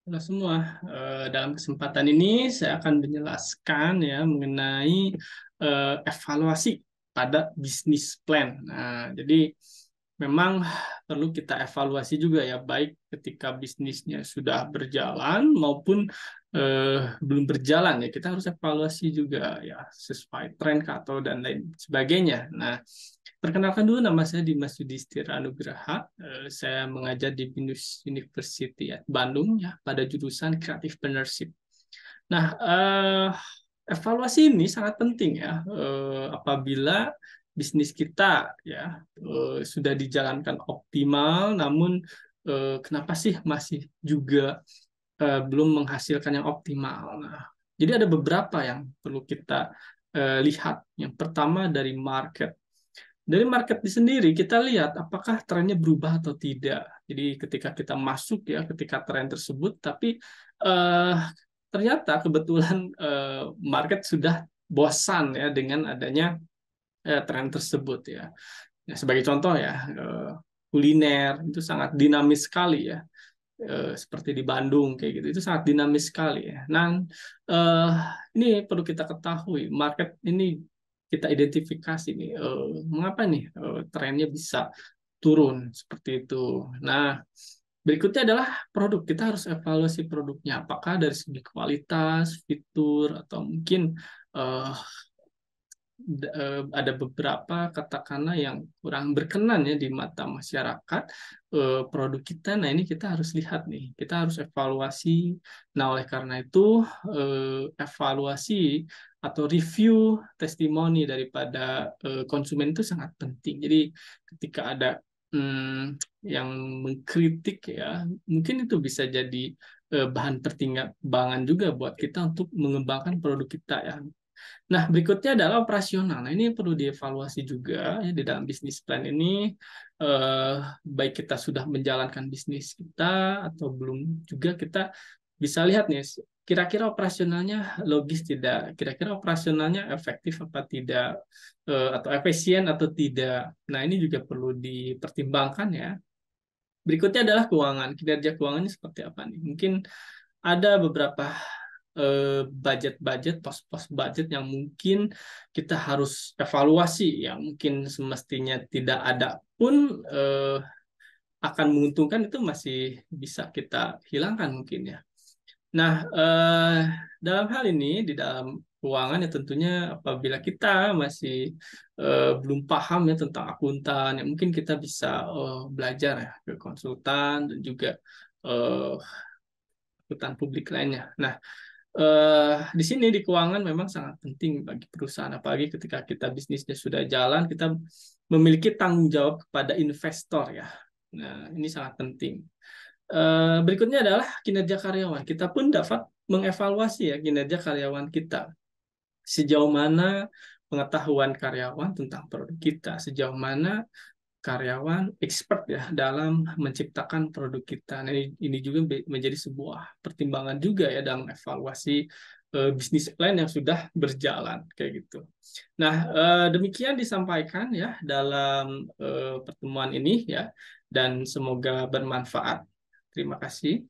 Halo semua. Dalam kesempatan ini saya akan menjelaskan ya mengenai evaluasi pada bisnis plan. Nah, jadi memang perlu kita evaluasi juga ya, baik ketika bisnisnya sudah berjalan maupun belum berjalan ya. Kita harus evaluasi juga ya sesuai tren atau dan lain sebagainya. Nah, perkenalkan dulu, nama saya Dimas Yudhistira Nugraha. Saya mengajar di BINUS University ya, Bandung ya pada jurusan Creative Partnership. Nah, evaluasi ini sangat penting ya apabila bisnis kita ya sudah dijalankan optimal, namun kenapa sih masih juga belum menghasilkan yang optimal. Nah, jadi ada beberapa yang perlu kita lihat. Yang pertama dari market. Dari market sendiri kita lihat apakah trennya berubah atau tidak. Jadi ketika kita masuk ya ketika tren tersebut, tapi eh, ternyata kebetulan market sudah bosan ya dengan adanya tren tersebut ya. Ya, sebagai contoh ya kuliner itu sangat dinamis sekali ya. Seperti di Bandung kayak gitu itu sangat dinamis sekali ya. Nah, eh, ini perlu kita ketahui market ini kita identifikasi nih mengapa nih trennya bisa turun seperti itu. Nah, berikutnya adalah produk. Kita harus evaluasi produknya apakah dari segi kualitas, fitur atau mungkin eh, ada beberapa katakanlah yang kurang berkenan ya di mata masyarakat produk kita. Nah, ini kita harus lihat nih, kita harus evaluasi. Nah, oleh karena itu evaluasi atau review testimoni daripada konsumen itu sangat penting. Jadi ketika ada yang mengkritik ya, mungkin itu bisa jadi bahan pertimbangan juga buat kita untuk mengembangkan produk kita ya. Nah, berikutnya adalah operasional. Nah, ini perlu dievaluasi juga ya di dalam bisnis plan ini. Eh, Baik kita sudah menjalankan bisnis kita atau belum juga kita bisa lihat nih, kira-kira operasionalnya logis tidak, kira-kira operasionalnya efektif apa tidak, atau efisien atau tidak. Nah, ini juga perlu dipertimbangkan ya. Berikutnya adalah keuangan. Kinerja keuangannya seperti apa nih? Mungkin ada beberapa budget-budget, pos-pos budget yang mungkin kita harus evaluasi, yang mungkin semestinya tidak ada pun akan menguntungkan itu masih bisa kita hilangkan mungkin ya. Nah, dalam hal ini di dalam keuangan ya tentunya apabila kita masih belum paham ya tentang akuntan, ya mungkin kita bisa belajar ya ke konsultan dan juga eh, akuntan publik lainnya. Nah, di sini di keuangan memang sangat penting bagi perusahaan, apalagi ketika kita bisnisnya sudah jalan, kita memiliki tanggung jawab kepada investor ya. Nah, ini sangat penting. Berikutnya adalah kinerja karyawan. Kita pun dapat mengevaluasi ya kinerja karyawan kita. Sejauh mana pengetahuan karyawan tentang produk kita, sejauh mana karyawan expert ya dalam menciptakan produk kita. Nah, ini juga menjadi sebuah pertimbangan juga ya dalam evaluasi bisnis plan yang sudah berjalan kayak gitu. Nah, demikian disampaikan ya dalam pertemuan ini ya, dan semoga bermanfaat. Terima kasih.